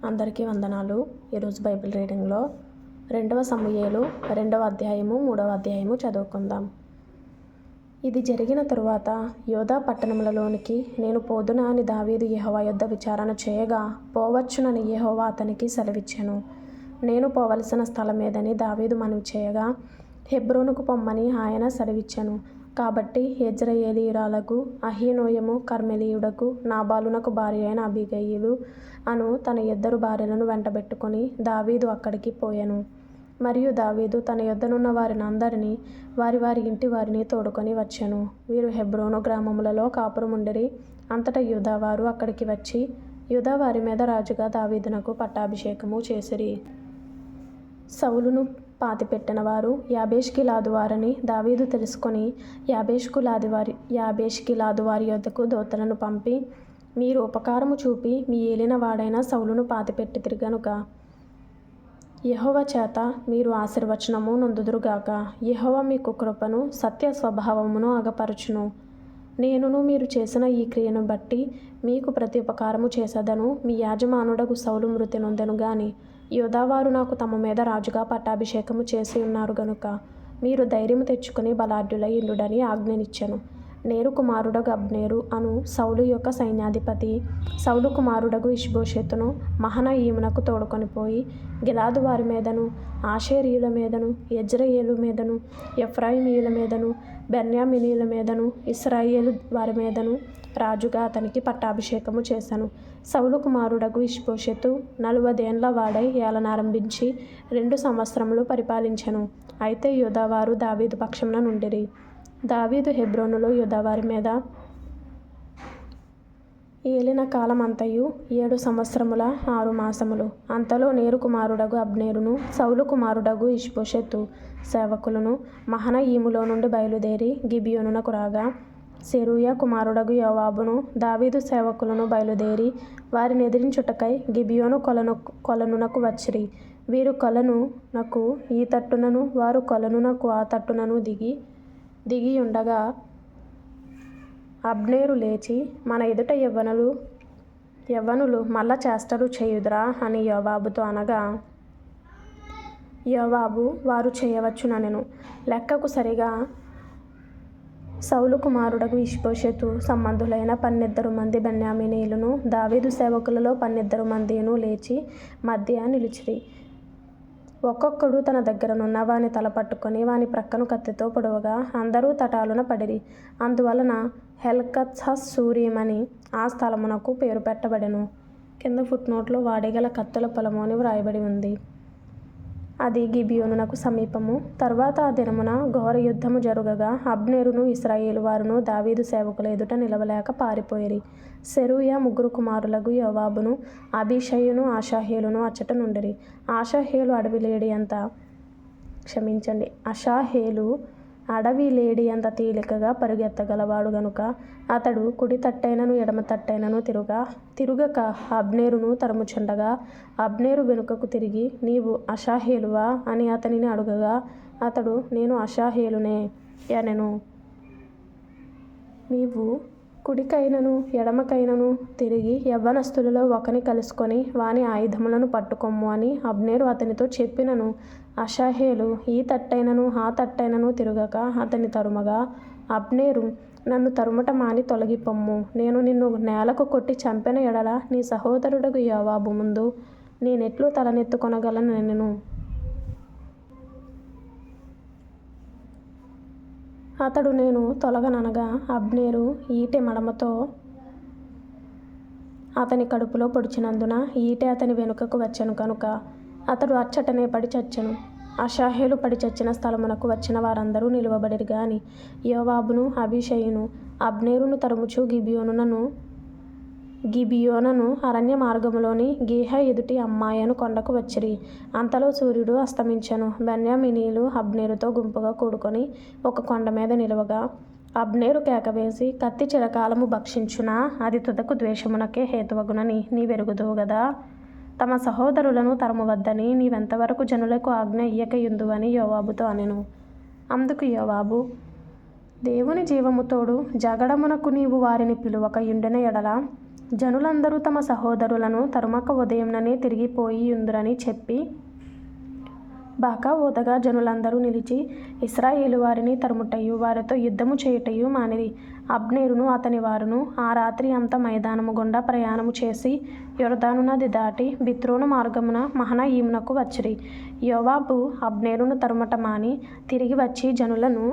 అందరికీ వందనాలు. ఈరోజు బైబిల్ రీడింగ్లో 2వ సమూయేలు 2వ అధ్యాయము 3వ అధ్యాయము చదువుకుందాం. ఇది జరిగిన తరువాత యోధా పట్టణములలోనికి నేను పోదునా అని దావీదు యెహోవా యొద్ద విచారణ చేయగా పోవచ్చునని యెహోవా అతనికి సెలవిచ్చెను. నేను పోవలసిన స్థలమేదని దావీదు మనవి చేయగా హెబ్రోనుకు పొమ్మని ఆయన సెలవిచ్చెను. కాబట్టి యెజ్రెయేలీయురాలకు అహీనోయము కర్మెలీయుడకు నాబాలునకు భార్య అయిన అబీగయీలు అను తన 2 భార్యలను వెంటబెట్టుకొని దావీదు అక్కడికి పోయెను. మరియు దావీదు తన యొద్దనున్న వారిని అందరినీ వారి వారి ఇంటి వారిని తోడుకొని వచ్చెను. వీరు హెబ్రోను గ్రామములలో కాపురముండిరి. అంతటా యూదావారు అక్కడికి వచ్చి యూదావారి మీద రాజుగా దావీదునకు పట్టాభిషేకము చేసిరి. సౌలును పాతిపెట్టిన వారు యాబేష్గిలాదు వారని దావీదు తెలుసుకొని యాబేష్గిలాదు వారి యొద్దకు దూతలను పంపి, మీరు ఉపకారము చూపి మీ ఏలిన వాడైన సౌలును పాతిపెట్టితిరి గనుక యెహోవా చేత మీరు ఆశీర్వచనము నొందుదురుగాక. యెహోవా మీకు కృపను సత్య స్వభావమును అగపరచును. నేనును మీరు చేసిన ఈ క్రియను బట్టి మీకు ప్రతి ఉపకారము చేసేదను. మీ యాజమానుడగు సౌలు మృతి నొందెను గాని యూదావారు నాకు తమ మీద రాజుగా పట్టాభిషేకము చేసి ఉన్నారు గనుక మీరు ధైర్యము తెచ్చుకొని బలాఢ్యులై ఉండుడని ఆజ్ఞనిచ్చెను. నేరు కుమారుడగు అబ్నేరు అను సౌలు యొక్క సైన్యాధిపతి సౌలు కుమారుడగు ఇష్బోషెతును మహనయీమునకు తోడుకొని పోయి గిలాదు వారి మీదను ఆషేరీయుల మీదను యెజ్రెయేలు మీదను ఎఫ్రాయిమీయుల మీదను బెన్యామీనీయుల మీదను ఇశ్రాయేలు వారి మీదను రాజుగా అతనికి పట్టాభిషేకము చేశాను. సౌలు కుమారుడగు ఇష్బోషెతు 40 ఏండ్ల వాడై ఏలనారంభించి 2 సంవత్సరములు పరిపాలించెను. అయితే యూదావారు దావీదు పక్షమున నుండిరి. దావీదు హెబ్రోనులో యూదావారి మీద ఏలిన కాలమంతయు 7 సంవత్సరముల 6 మాసములు. అంతలో నేరు కుమారుడగు అబ్నేరును సౌలు కుమారుడగు ఇష్బోషెతు సేవకులను మహనయీములో నుండి బయలుదేరి గిబియోనునకు రాగా సెరూయా కుమారుడగు యోవాబును దావీదు సేవకులను బయలుదేరి వారిని ఎదిరించుటకై గిబియోను కొలనునకు వచ్చిరి. వీరు కొలనునకు ఈ తట్టునను వారు కొలనునకు ఆ తట్టునను దిగి ఉండగా అబ్నేరు లేచి, మన ఎదుట యవ్వనులు మల్ల చేష్టలు చేయుదురా అని యోవాబుతో అనగా యోవాబు వారు చేయవచ్చుననెను. లెక్కకు సరిగా సౌలు కుమారుడగు ఇష్బోషెతు సంబంధులైన 12 మంది బెన్యామీనీయులను దావీదు సేవకులలో 12 మందియును లేచి మధ్య నిలిచిరి. ఒక్కొక్కడు తన దగ్గరనున్న వాని తల పట్టుకొని వాని ప్రక్కను కత్తితో పొడవగా అందరూ తటాలున పడిరి. అందువలన హెల్కత్హస్సూరీమని ఆ స్థలమునకు పేరు పెట్టబడెను. కింద ఫుట్నోట్లో వాడగల కత్తుల పొలము అని వ్రాయబడి ఉంది. అది గిబియోనునకు సమీపము. తరువాత ఆ దినమున ఘోర యుద్ధము జరుగగా అబ్నేరును ఇశ్రాయేలు వారును దావీదు సేవకుల ఎదుట నిలవలేక పారిపోయిరి. సెరూయా 3 కుమారులగు యోవాబును అబీషయును ఆషాహేలును అచ్చట నుండిరి. అషాహేలు అడవి లేడి అంత తేలికగా పరుగెత్తగలవాడు గనుక అతడు కుడి తట్టైనను ఎడమ తట్టైనను తిరుగక అబ్నేరును తరుముచుండగా అబ్నేరు వెనుకకు తిరిగి, నీవు అషాహేలువా అని అతనిని అడుగగా అతడు, నేను అషాహేలునే అనెను. నీవు కుడికైనను ఎడమకైనను తిరిగి యవ్వనస్తులలో ఒకని కలుసుకొని వాని ఆయుధములను పట్టుకొమ్ము అని అబ్నేరు అతనితో చెప్పినను అషాహేలు ఈ తట్టైనను ఆ తట్టైనను తిరుగక అతని తరుమగా అబ్నేరు, నన్ను తరుముట మాని తొలగిపొమ్ము. నేను నిన్ను నేలకు కొట్టి చంపిన ఎడల నీ సహోదరుడగు యోవాబు ముందు నేనెట్లు తలనెత్తుకొనగలనెను. అతడు నేను తొలగననగా అబ్నేరు ఈటె మడమతో అతని కడుపులో పొడిచినందున ఈటె అతని వెనుకకు వచ్చెను కనుక అతడు అచ్చటనే పడి చచ్చెను. అషాహేలు పడి చచ్చిన స్థలమునకు వచ్చిన వారందరూ నిలువబడిరి గాని యోవాబును అబీషయును అబ్నేరును తరుముచు గిబియోనను అరణ్య మార్గములోని గీహ ఎదుటి అమ్మాయను కొండకు వచ్చిరి. అంతలో సూర్యుడు అస్తమించెను. బెన్యామీనీయులు అబ్నేరుతో గుంపుగా కూడుకొని ఒక కొండ మీద నిలువగా అబ్నేరు కేకవేసి, కత్తి చిరకాలము భక్షించునా, అది తుదకు ద్వేషమునకే హేతువగునని నీవెరుగుదువు గదా. తమ సహోదరులను తరుమవద్దని నీవెంతవరకు జనులకు ఆజ్ఞ ఇయ్యకయుందువని యోవాబుతో అనెను. అందుకు యోవాబు, దేవుని జీవము తోడు జగడమునకు నీవు వారిని పిలువక యుండిన ఎడల జనులందరూ తమ సహోదరులను తరుమక ఉదయంననే తిరిగిపోయి యుందురని చెప్పి బాకా ఊదగా జనులందరూ నిలిచి ఇశ్రాయేలు వారిని తరుముటయు వారితో యుద్ధము చేయుటయు మానిరి. అబ్నేరును అతని వారును ఆ రాత్రి అంతా మైదానము గుండా ప్రయాణము చేసి యొర్దాను నది దాటి బిత్రోను మార్గమున మహనయీమునకు వచ్చిరి. యోవాబు అబ్నేరును తరుమట మాని తిరిగి వచ్చి జనులను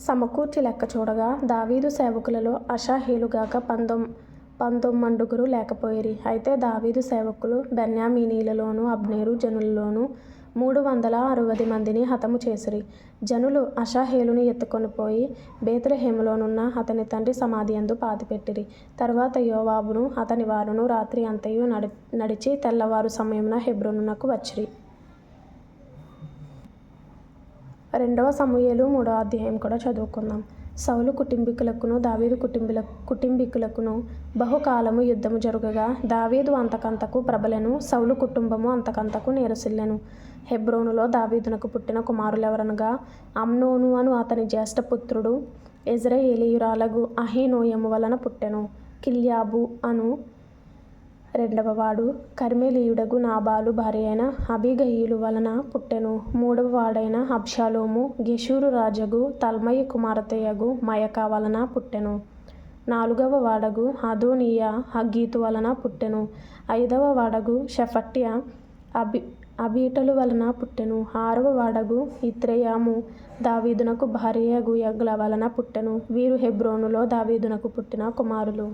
సమకూర్చి లెక్క చూడగా దావీదు సేవకులలో అషాహేలుగాక 19 లేకపోయిరి. అయితే దావీదు సేవకులు బెన్యామీనీలలోను అబ్నేరు జనులలోను 360 మందిని హతము చేసిరి. జనులు అషాహేలును ఎత్తుకొని పోయి బేత్లెహేములోనున్న అతని తండ్రి సమాధి యందు పాతిపెట్టిరి. తరువాత యోవాబును అతని వారును రాత్రి అంతయు నడిచి తెల్లవారు సమయమున హెబ్రోనునకు వచ్చిరి. 2 సమూయేలు 3వ అధ్యాయం కూడా చదువుకుందాం. సౌలు కుటుంబీకులకును దావీదు కుటుంబీకులకును బహుకాలము యుద్ధము జరుగగా దావీదు అంతకంతకు ప్రబలెను, సౌలు కుటుంబము అంతకంతకు నీరసిల్లెను. హెబ్రోనులో దావీదునకు పుట్టిన కుమారులెవరనగా అమ్నోను అను అతని జ్యేష్ఠపుత్రుడు యెజ్రెయేలీయురాలగు అహీనోయము వలన పుట్టెను. కిల్యాబు అను రెండవవాడు కర్మెలీయుడగు నాబాలు భార్య అయిన అబీగయీలు వలన పుట్టెను. మూడవ వాడైన అబ్షాలోము గెషూరు రాజగు తల్మయి కుమార్తెయగు మయకా వలన పుట్టెను. 4వ వాడగు అదోనీయా హగ్గీతు వలన పుట్టెను. 5వ వాడగు షెఫట్య అబీటలు వలన పుట్టెను. 6వ వాడగు ఇత్రెయాము దావీదునకు భార్యయగు యగ్ల వలన పుట్టెను. వీరు హెబ్రోనులో దావీదునకు పుట్టిన కుమారులు.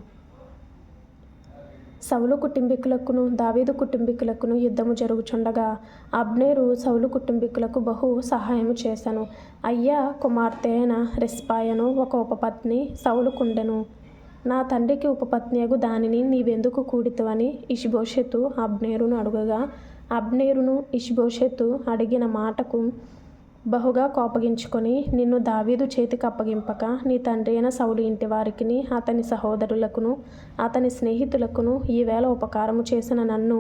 సౌలు కుటుంబీకులకును దావీదు కుటుంబీకులకును యుద్ధము జరుగుచుండగా అబ్నేరు సౌలు కుటుంబీకులకు బహు సహాయము చేసెను. అయ్యా కుమార్తె అయిన రిస్పాయను ఒక ఉపపత్ని సౌలుకుండెను. నా తండ్రికి ఉపపత్నియగు దానిని నీవెందుకు కూడితివని ఇష్బోషెతు అబ్నేరును అడుగగా అబ్నేరును ఇష్బోషెతు అడిగిన మాటకు బహుగా కోపగించుకొని నిన్ను దావీదు చేతికి అప్పగింపక నీ తండ్రి అయిన సౌలు ఇంటి వారికిని అతని సహోదరులకును అతని స్నేహితులకును ఈవేళ ఉపకారము చేసిన నన్ను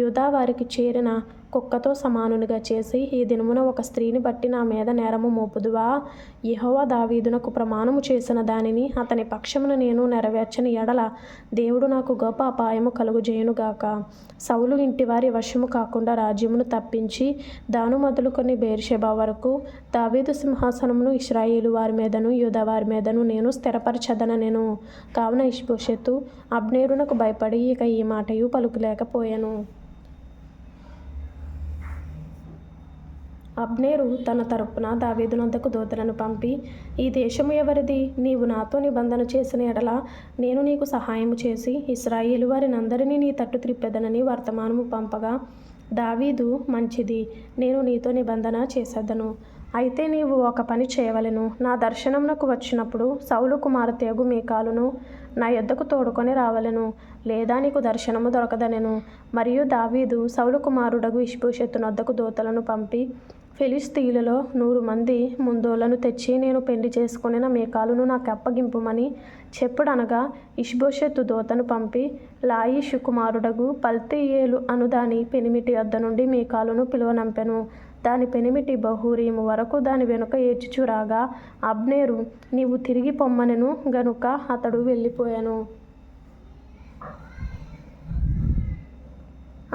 యూదా వారికి చేరిన కుక్కతో సమానునిగా చేసి ఈ దినమున ఒక స్త్రీని బట్టి నా మీద నేరము మోపుదువా? యెహోవా దావీదునకు ప్రమాణము చేసిన దానిని అతని పక్షమున నేను నెరవేర్చని ఎడల దేవుడు నాకు గొప్ప అపాయము కలుగజేయునుగాక. సౌలు ఇంటివారి వశము కాకుండా రాజ్యమును తప్పించి దాను మొదలుకొని బెయేర్షెబా వరకు దావీదు సింహాసనమును ఇశ్రాయేలు వారి మీదను యూదా వారి మీదను నేను స్థిరపరచదనెను. కావున ఇష్బోషెతు అబ్నేరునకు భయపడి ఇక ఈ మాటయు పలుకులేకపోయెను. అబ్నేరు తన తరపున దావీదునొద్దకు దూతలను పంపి ఈ దేశము ఎవరిది? నీవు నాతో నిబంధన చేసిన ఎడల నేను నీకు సహాయము చేసి ఇశ్రాయేలు వారినందరినీ నీ తట్టు త్రిప్పెదనని వర్తమానము పంపగా దావీదు మంచిది, నేను నీతో నిబంధన చేసేదను. అయితే నీవు ఒక పని చేయవలెను. నా దర్శనమునకు వచ్చినప్పుడు సౌలు కుమార్తెయగు మీకాలును నా యొద్దకు తోడుకొని రావలెను, లేదా నీకు దర్శనము దొరకదనెను. మరియు దావీదు సౌలు కుమారుడగు ఇష్బోషెతునొద్దకు దూతలను పంపి ఫిలిష్తీయులలో 100 మంది ముందోలను తెచ్చి నేను పెండ్లి చేసుకొనిన మీకాలును నాకు అప్పగింపుమని చెప్పుడనగా ఇష్బోషెతు దూతను పంపి లాయిషు కుమారుడగు పల్తీయేలు అను దాని పెనిమిటి యొద్ద నుండి మీకాలును పిలువనంపెను. దాని పెనిమిటి బహూరీము వరకు దాని వెనుక ఏడ్చుచురాగా అబ్నేరు నీవు తిరిగి పొమ్మనెను గనుక అతడు వెళ్ళిపోయెను.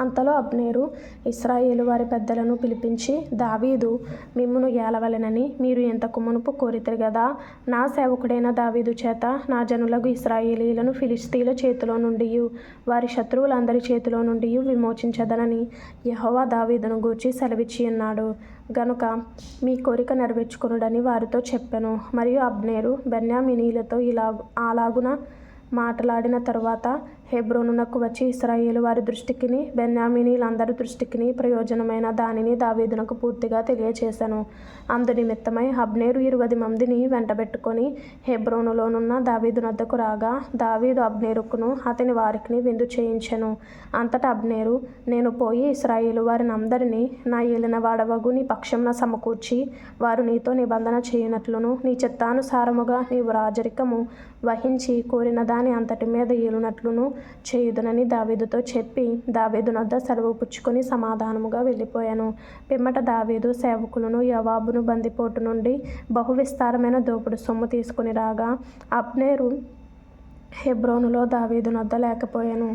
అంతలో అబ్నేరు ఇశ్రాయేలు వారి పెద్దలను పిలిపించి దావీదు మిమ్మును ఏలవలెనని మీరు ఇంతకు మునుపు కోరితిరి గదా, నా సేవకుడైన దావీదు చేత నా జనులకు ఇశ్రాయేలీయులను ఫిలిష్తీయుల చేతిలో నుండియు వారి శత్రువులందరి చేతిలో నుండియు విమోచించదనని యెహోవా దావీదును గూర్చి సెలవిచ్చి ఉన్నాడు గనుక మీ కోరిక నెరవేర్చుకొనుడని వారితో చెప్పెను. మరియు అబ్నేరు బెన్యామీనీలతో అలాగున మాట్లాడిన తరువాత హెబ్రోనునకు వచ్చి ఇశ్రాయేలు వారి దృష్టికిని బెన్యామీనీలందరి దృష్టికిని ప్రయోజనమైన దానిని దావీదునకు పూర్తిగా తెలియచేశాను. అందు నిమిత్తమై అబ్నేరు 20 మందిని వెంటబెట్టుకొని హెబ్రోనులోనున్న దావీదునొద్దకు రాగా దావీదు అబ్నేరుకును అతని వారికిని విందు చేయించెను. అంతటా అబ్నేరు నేను పోయి ఇశ్రాయేలు వారినందరినీ నా ఏలినవాడవగు నీ పక్షమున సమకూర్చి వారు నీతో నిబంధన చేయునట్లును నీ చిత్తానుసారముగా నీవు రాజరికము వహించి కోరిన దాని అంతటి మీద ఏలునట్లును చేయుదునని దావీదుతో చెప్పి దావీదునొద్ద సెలవు పుచ్చుకొని సమాధానముగా వెళ్ళిపోయాను. పిమ్మట దావీదు సేవకులను యోవాబును బందిపోటు నుండి బహు విస్తారమైన దోపుడు సొమ్ము తీసుకుని రాగా అబ్నేరు హెబ్రోనులో దావీదు నొద్ద లేకపోయెను.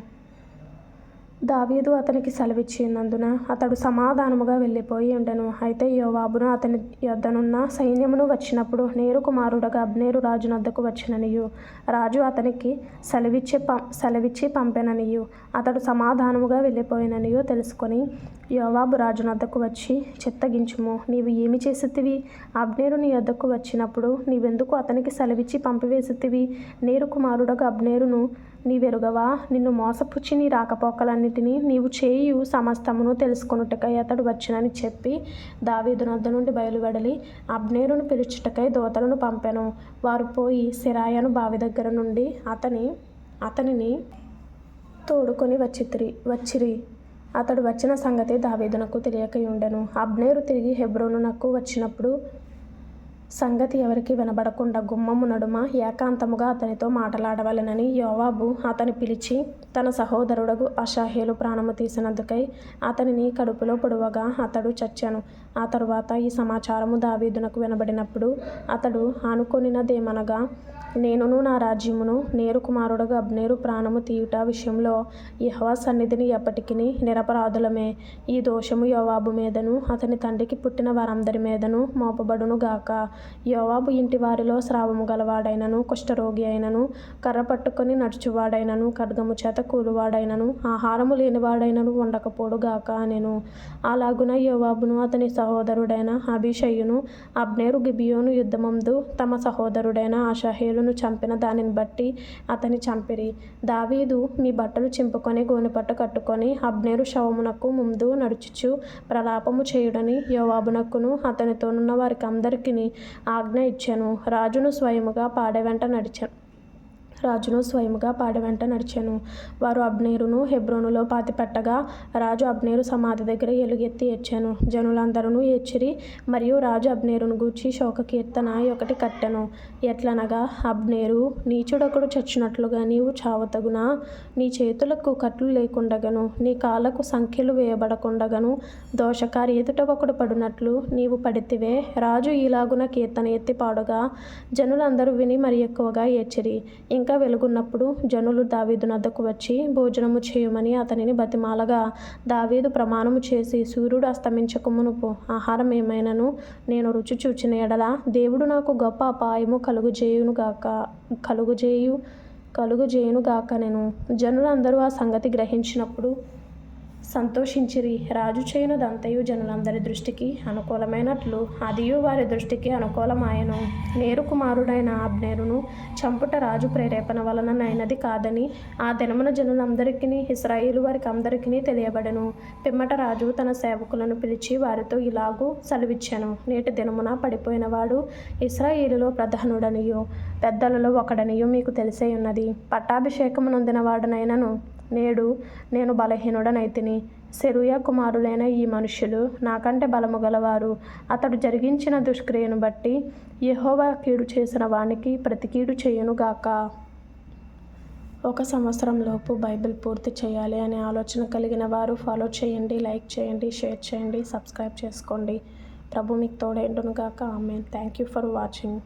దావీదు అతనికి సెలవిచ్చినందున అతడు సమాధానముగా వెళ్ళిపోయి ఉండెను. అయితే యోవాబును అతని యొద్దనున్న సైన్యమును వచ్చినప్పుడు నేరు కుమారుడగు అబ్నేరు రాజు నొద్దకు వచ్చెననియు రాజు అతనికి సెలవిచ్చి పంపెననియు అతడు సమాధానముగా వెళ్ళిపోయిననియు తెలుసుకొని యోవాబు రాజు నొద్దకు వచ్చి, చిత్తగించుము, నీవు ఏమి చేసితివి? అబ్నేరు నీ యొద్దకు వచ్చినప్పుడు నీవెందుకు అతనికి సెలవిచ్చి పంపివేసితివి? నేరు కుమారుడగు అబ్నేరును నీవెరుగవా? నిన్ను మోసపుచ్చి నీ రాకపోకలన్నిటినీ నీవు చేయు సమస్తమును తెలుసుకొనుటకై అతడు వచ్చెనని చెప్పి దావీదు నొద్ద నుండి బయలువెడలి అబ్నేరును పిలుచుటకై దూతలను పంపెను. వారు పోయి సెరాయాను బావి దగ్గర నుండి అతనిని తోడుకొని వచ్చిరి. అతడు వచ్చిన సంగతి దావీదునకు తెలియకయుండెను. అబ్నేరు తిరిగి హెబ్రోనునకు వచ్చినప్పుడు సంగతి ఎవరికి వినబడకుండా గుమ్మము నడుమ ఏకాంతముగా అతనితో మాటలాడవలెనని యోవాబు అతని పిలిచి తన సహోదరుడగు అషాహేలు ప్రాణము తీసినందుకై అతనిని కడుపులో పొడవగా అతడు చచ్చెను. ఆ తరువాత ఈ సమాచారము దావీదునకు వినబడినప్పుడు అతడు అనుకొనినదేమనగా, నేనును నా రాజ్యమును నేరు కుమారుడగు అబ్నేరు ప్రాణము తీయుట విషయంలో యెహోవా సన్నిధిని ఎప్పటికిని నిరపరాధులమే. ఈ దోషము యోవాబు మీదను అతని తండ్రికి పుట్టిన వారందరి మీదను మోపబడును గాక. యోవాబు ఇంటి వారిలో స్రావము గలవాడైనను, కుష్ఠరోగి అయినను, కర్ర పట్టుకొని నడుచువాడైనను, ఖడ్గము చేత కూలువాడైనను, ఆహారము లేనివాడైనను ఉండకపోడు గాక అనెను. అలాగున యోవాబును అతని సహోదరుడైన అబీషైయును అబ్నేరు గిబియోను యుద్ధమందు తమ సహోదరుడైన అషాహేలును చంపిన దానిని బట్టి అతని చంపిరి. దావీదు మీ బట్టలు చింపుకొని గోనెపట్టు కట్టుకొని అబ్నేరు శవమునకు ముందు నడుచుచు ప్రలాపము చేయుడని యోవాబునకును అతనితోనున్న వారికందరికిని ఆజ్ఞ ఇచ్చెను. రాజును స్వయముగా పాడె వెంట నడిచెను. వారు అబ్నేరును హెబ్రోనులో పాతిపెట్టగా రాజు అబ్నేరు సమాధి దగ్గర ఎలుగెత్తి ఏడ్చెను. జనులందరూ ఏడ్చిరి. మరియు రాజు అబ్నేరును గూర్చి శోక కీర్తన ఒకటి కట్టెను. ఎట్లనగా, అబ్నేరు నీచుడొకడు చచ్చినట్లుగా నీవు చావతగునా? నీ చేతులకు కట్లు లేకుండగను, నీ కాళ్ళకు సంకెలు వేయబడకుండగను దోషకారి ఎదుట ఒకడు పడునట్లు నీవు పడితివే. రాజు ఈలాగున కీర్తన ఎత్తి పాడగా జనులందరూ విని మరి ఎక్కువగా ఏడ్చిరి. ఇంకా వెలుగున్నప్పుడు జనులు దావీదు నొద్దకు వచ్చి భోజనము చేయుమని అతనిని బతిమాలగా దావీదు ప్రమాణము చేసి, సూర్యుడు అస్తమించక మునుపు ఆహారం ఏమైనను నేను రుచి చూచిన ఎడల దేవుడు నాకు గొప్ప అపాయము కలుగుజేయునుగాకనెను. జనులందరూ ఆ సంగతి గ్రహించినప్పుడు సంతోషించిరి. రాజు చేయునదంతయు జనులందరి దృష్టికి అనుకూలమైనట్లు అదియు వారి దృష్టికి అనుకూలమాయెను. నేరు కుమారుడైన అబ్నేరును చంపుట రాజు ప్రేరేపణ వలన నైనది కాదని ఆ దినమున జనులందరికిని ఇశ్రాయేలు వారికందరికిని తెలియబడెను. పిమ్మట రాజు తన సేవకులను పిలిచి వారితో ఇలాగు సెలవిచ్చెను. నేటి దినమున పడిపోయినవాడు ఇశ్రాయేలులో ప్రధానుడనియు పెద్దలలో ఒకడనియు మీకు తెలిసే ఉన్నది. పట్టాభిషేకము నొందిన వాడనైనను నేడు నేను బలహీనుడనైతిని. సెరూయా కుమారులైన ఈ మనుష్యులు నాకంటే బలము గలవారు. అతడు జరిగించిన దుష్క్రియను బట్టి యెహోవా కీడు చేసిన వానికి ప్రతి కీడు చేయునుగాక. 1 సంవత్సరంలోపు బైబిల్ పూర్తి చేయాలి అనే ఆలోచన కలిగిన వారు ఫాలో చేయండి, లైక్ చేయండి, షేర్ చేయండి, సబ్స్క్రైబ్ చేసుకోండి. ప్రభు మీకు తోడేండునుగాక. ఆమేన్. Thank you for watching.